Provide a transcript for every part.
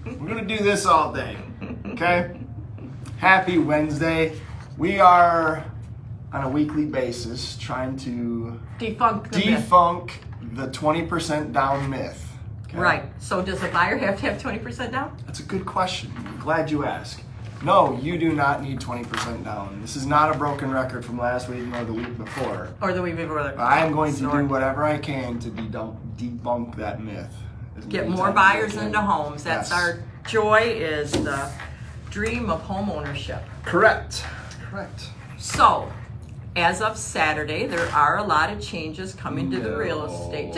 We're gonna do this all day, okay? Happy Wednesday. We are on a weekly basis trying to Debunk the 20% down myth. Okay? Right. So does a buyer have to have 20% down? That's a good question. I'm glad you asked. No, you do not need 20% down. This is not a broken record from last week nor the week before. Or the week before. I am going to do whatever I can to debunk that myth. Get more buyers into homes. That's our joy, is the dream of home ownership. Correct. So, as of Saturday, there are a lot of changes coming to the real estate.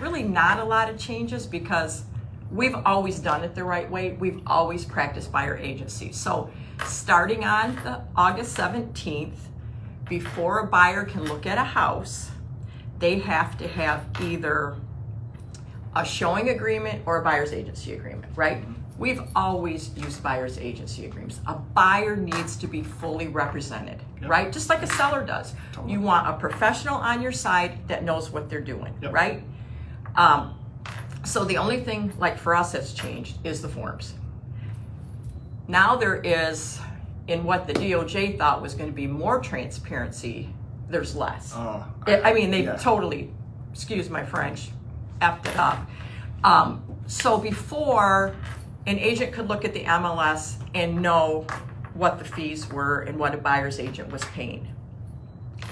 Really not a lot of changes, because we've always done it the right way. We've always practiced buyer agency. So, starting on August 17th, before a buyer can look at a house, they have to have either a showing agreement or a buyer's agency agreement, right? We've always used buyer's agency agreements. A buyer needs to be fully represented, right? Just like a seller does. Totally. You want a professional on your side that knows what they're doing, right? So the only thing, like for us, that's changed is the forms. Now there is, in what the DOJ thought was going to be more transparency, there's less. They totally, excuse my French, effed it up. So before, an agent could look at the MLS and know what the fees were and what a buyer's agent was paying.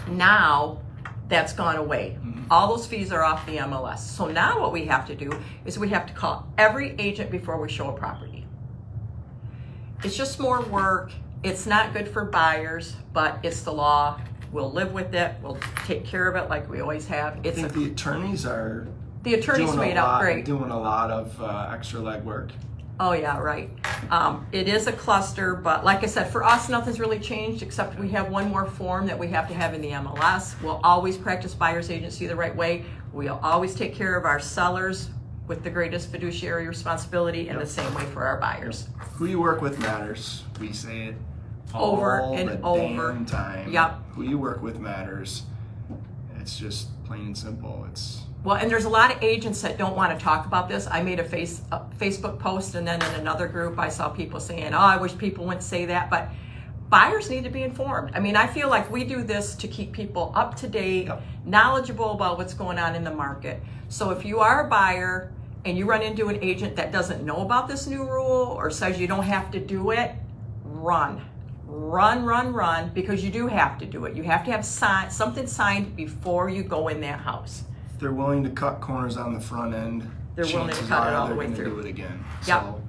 Now, that's gone away. All those fees are off the MLS. So now what we have to do is we have to call every agent before we show a property. It's just more work. It's not good for buyers, but it's the law. We'll live with it. We'll take care of it like we always have. I think the attorneys are made up great. Doing a lot of extra legwork. Oh yeah, right. It is a cluster, but like I said, for us, nothing's really changed except we have one more form that we have to have in the MLS. We'll always practice buyer's agency the right way. We'll always take care of our sellers with the greatest fiduciary responsibility, and the same way for our buyers. Who you work with matters. We say it over and over. Damn time. Yep. Who you work with matters. It's just plain and simple. Well, and there's a lot of agents that don't want to talk about this. I made a Facebook post, and then in another group I saw people saying, I wish people wouldn't say that, but buyers need to be informed. I mean, I feel like we do this to keep people up to date, knowledgeable about what's going on in the market. So if you are a buyer and you run into an agent that doesn't know about this new rule or says you don't have to do it, run, because you do have to do it. You have to have something signed before you go in that house. They're willing to cut corners on the front end. They're willing to cut it all the way through. Do it again. Yep. So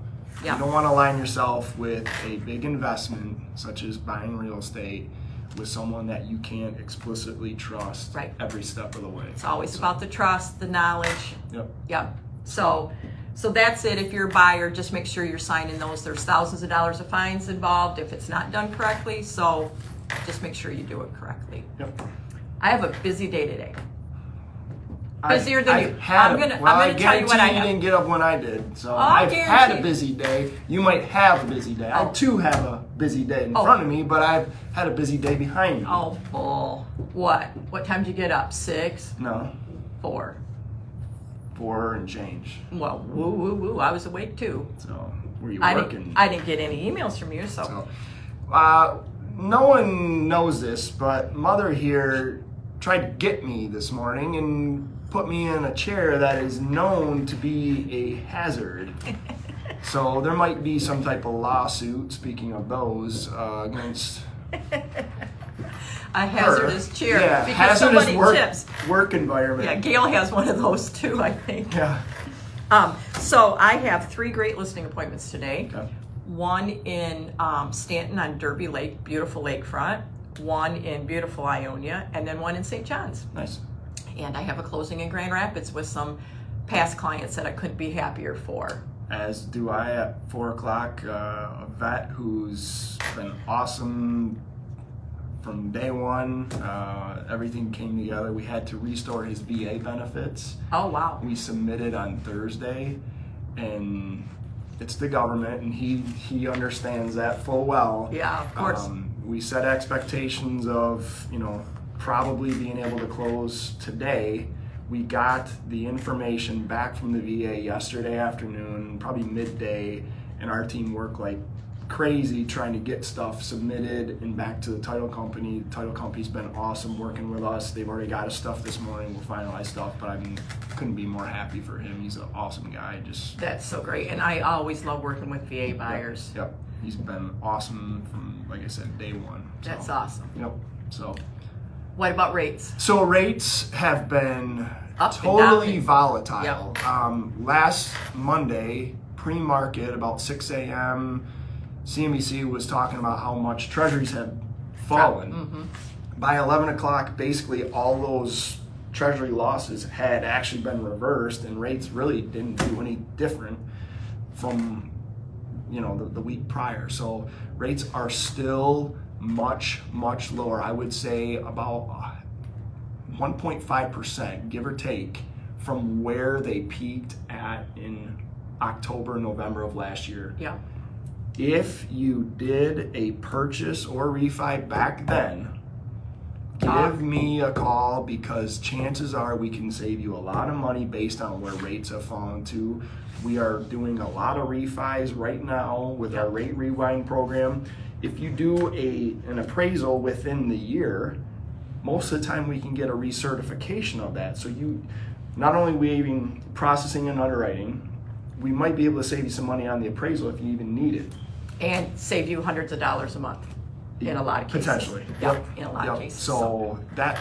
you don't want to align yourself with a big investment such as buying real estate with someone that you can't explicitly trust every step of the way. It's always about the trust, the knowledge. Yep. So that's it. If you're a buyer, just make sure you're signing those. There's thousands of dollars of fines involved if it's not done correctly. So just make sure you do it correctly. Yep. I have a busy day today. Busier than you. I'm gonna tell you what I have. You didn't get up when I did, so I've had a busy day. You might have a busy day. I too have a busy day in front of me, but I've had a busy day behind me. Oh, bull. What? What time did you get up? 6? No. 4. 4 and change. Well, woo. I was awake too. So, were you working? I didn't get any emails from you, so. No one knows this, but Mother here tried to get me this morning and put me in a chair that is known to be a hazard. So there might be some type of lawsuit, speaking of those, against a hazardous chair. Yeah, because hazardous work environment. Yeah, Gail has one of those too, I think. Yeah. So I have 3 great listing appointments today. Okay. One in Stanton on Derby Lake, beautiful lakefront. One in beautiful Ionia, and then one in St. John's. Nice. And I have a closing in Grand Rapids with some past clients that I couldn't be happier for. As do I at 4 o'clock. A vet who's been awesome from day one. Everything came together. We had to restore his VA benefits. Oh, wow. We submitted on Thursday, and it's the government, and he understands that full well. Yeah, of course. We set expectations of, probably being able to close today, We got the information back from the VA yesterday afternoon, probably midday, and our team worked like crazy trying to get stuff submitted and back to the title company. The title company's been awesome working with us. They've already got us stuff this morning. We'll finalize stuff, but I couldn't be more happy for him. He's an awesome guy. That's so great, and I always love working with VA buyers. Yep. He's been awesome from, like I said, day one. So, That's awesome. Yep. So. What about rates? So rates have been Up totally and down. volatile. Yep. Last Monday, pre-market, about 6 a.m., CNBC was talking about how much treasuries had fallen. Mm-hmm. By 11 o'clock, basically all those treasury losses had actually been reversed, and rates really didn't do any different from the week prior. So rates are still much lower. I would say about 1.5%, give or take, from where they peaked at in October, November of last year. Yeah. If you did a purchase or refi back then, give me a call, because chances are we can save you a lot of money based on where rates have fallen to. We are doing a lot of refis right now with our rate rewind program. If you do an appraisal within the year, most of the time we can get a recertification of that. So you not only waiving processing and underwriting, we might be able to save you some money on the appraisal if you even need it. And save you hundreds of dollars a month in a lot of cases. Potentially. Yep, in a lot of cases. So that.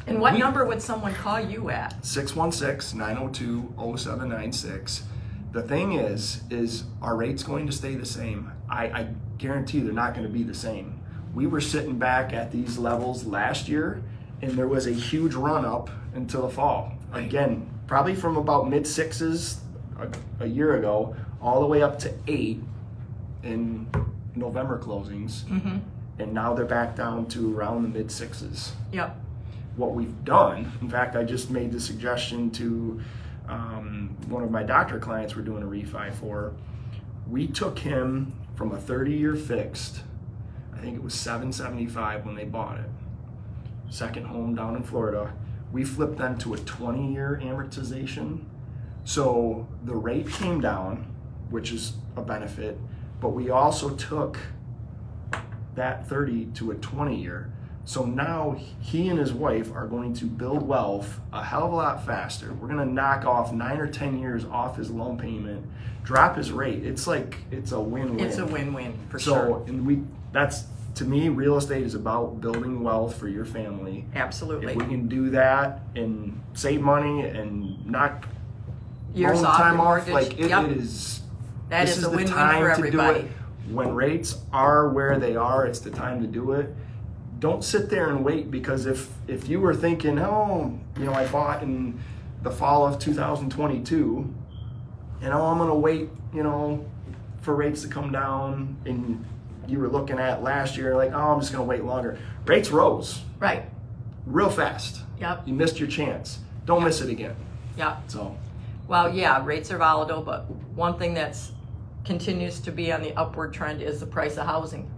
And what number would someone call you at? 616-902-0796. The thing is our rate's going to stay the same. I guarantee they're not going to be the same. We were sitting back at these levels last year, and there was a huge run up until the fall. Again, probably from about mid sixes a year ago, all the way up to 8 in November closings. Mm-hmm. And now they're back down to around the mid sixes. Yep. What we've done, in fact, I just made the suggestion to one of my doctor clients we're doing a refi for. We took him from a 30-year fixed, I think it was $775 when they bought it, second home down in Florida. We flipped them to a 20-year amortization. So the rate came down, which is a benefit, but we also took that 30 to a 20-year. So now he and his wife are going to build wealth a hell of a lot faster. We're going to knock off 9 or 10 years off his loan payment, drop his rate. It's a win-win. It's a win-win for so, sure. And that's, to me, real estate is about building wealth for your family. Absolutely. If we can do that and save money and knock Years loan off time your off, mortgage. like it Yep. is. That this is is a the win-win time for to do everybody. it. When rates are where they are, it's the time to do it. Don't sit there and wait, because if you were thinking, I bought in the fall of 2022, and I'm gonna wait, for rates to come down, and you were looking at last year like, I'm just gonna wait longer. Rates rose Right. real fast. Yep. You missed your chance. Don't miss it again. Yep. So. Well, yeah, rates are volatile, but one thing that's continues to be on the upward trend is the price of housing.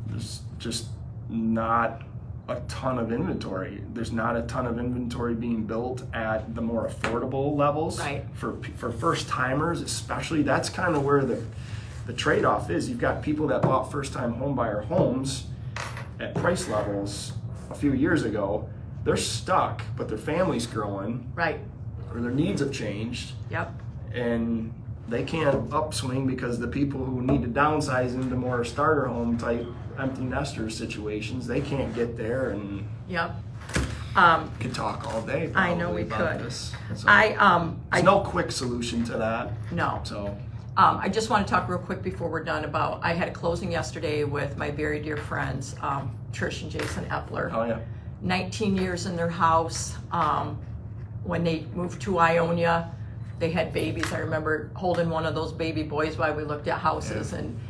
There's just not a ton of inventory. There's not a ton of inventory being built at the more affordable levels. Right. For first timers, especially, that's kind of where the trade-off is. You've got people that bought first-time homebuyer homes at price levels a few years ago. They're stuck, but their family's growing, Right. or their needs have changed, Yep. and they can't upswing because the people who need to downsize into more starter home type empty nester situations, they can't get there. And Yep. could talk all day. I know we about could. This. So, I there's no quick solution to that. no. So I just want to talk real quick before we're done about, I had a closing yesterday with my very dear friends, Trish and Jason Epler. oh yeah, 19 years in their house. When they moved to Ionia, they had babies. I remember holding one of those baby boys while we looked at houses. Yeah. And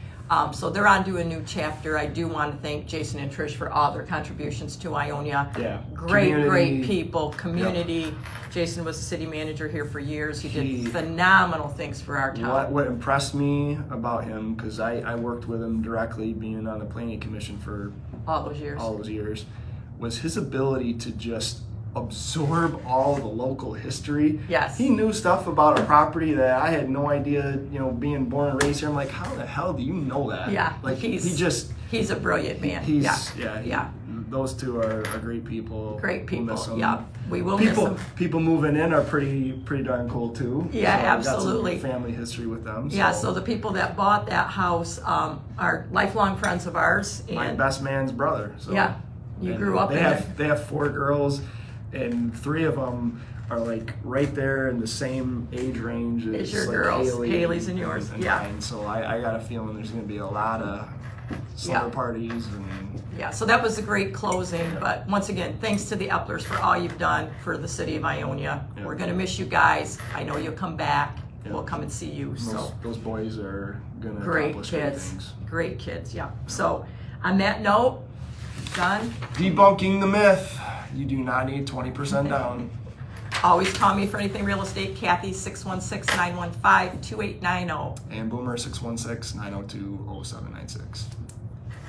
so they're on to a new chapter. I do want to thank Jason and Trish for all their contributions to Ionia. Yeah. Great Community. people, community. Jason was the city manager here for years. He did phenomenal things for our town. what impressed me about him, because I worked with him directly, being on the planning commission for All those years. all those years, was his ability to just absorb all the local history. Yes. He knew stuff about a property that I had no idea, being born and raised here. I'm like, how the hell do you know that? Yeah. Like, he's a brilliant man. Those two are great people. Great people. We'll miss them. Yeah. We will miss them. People moving in are pretty darn cool too. Yeah, so absolutely. Got some family history with them. Yeah, so the people that bought that house are lifelong friends of ours. And my best man's brother. So. Yeah, you grew up in it. They have 4 girls, and 3 of them are like right there in the same age range as your like girls, Haley's and yours. And yeah. mine. So I got a feeling there's going to be a lot of slumber parties and. Yeah, so that was a great closing. But once again, thanks to the Eplers for all you've done for the city of Ionia. Yeah. We're going to miss you guys. I know you'll come back. Yeah. We'll come and see you. Those boys are going to great accomplish kids. Great things. Great kids, yeah. So on that note, John? Debunking the myth. You do not need 20% down. Always call me for anything real estate. Cathy, 616-915-2890. And Boomer, 616-902-0796.